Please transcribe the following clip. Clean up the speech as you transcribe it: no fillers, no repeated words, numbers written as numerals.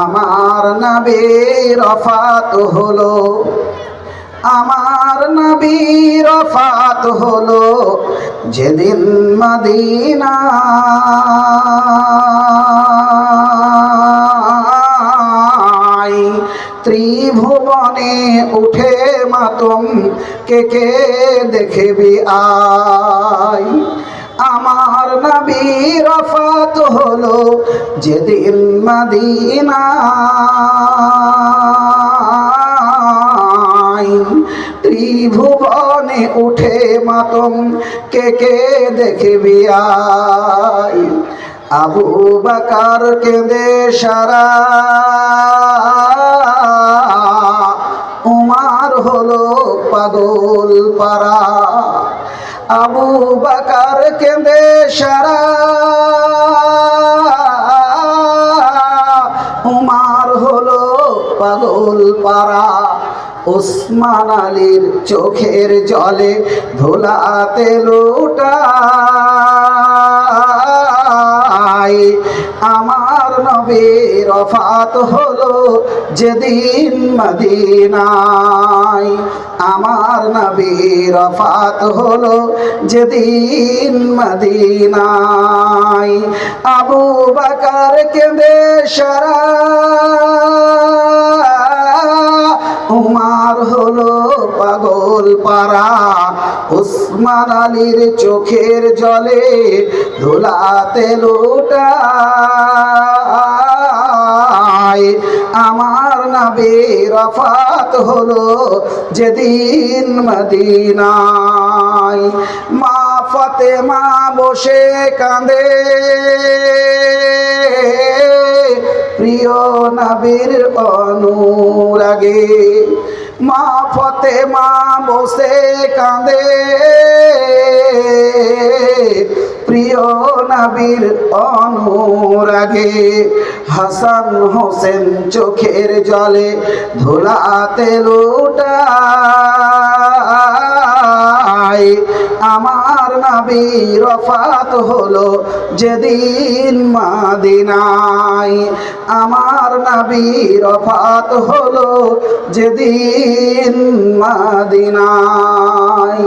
আমার নবীর ওফাত হলো, আমার নবীর ওফাত হলো যেদিন মদিনায়। ত্রিভুবনে উঠে মাতম কে কে দেখবি আয়। আমার নবীর ওফাত হলো যেদিন মদিনায়। ত্রিভুবনে উঠে মাতম কে কে দেখবি আয়। আবু বকর কেঁদে সারা, উমর হলো পাগল পারা। আবু বকর কেঁদে সারা, উমর হলো পাগল পারা। ওসমান আলীর চোখের জলে ধুলাতে লুটায়। আমার নবীর ওফাত হলো যেদিন মদিনায়। আমার নবীর ওফাত হলো যেদিন মদিনায়। আবু বকর কেঁদে সারা, উমর হলো পাগল পারা। ওসমান আলীর চোখের জলে ধুলাতে লুটায়। আমার নবীর ওফাত হলো যেদিন মদিনায়। মা ফাতেমা বসে কাঁদে প্রিয় নবীর অনুরাগে। মা ফাতেমা বসে কাঁদে প্রিয় নবীর অনুরাগে। হাসান হোসেন চোখের জলে ধুলাতে লুটায়। আমার নবীর ওফাত হলো যেদিন মদিনায়। আমার নবীর ওফাত হলো যেদিন মদিনায়।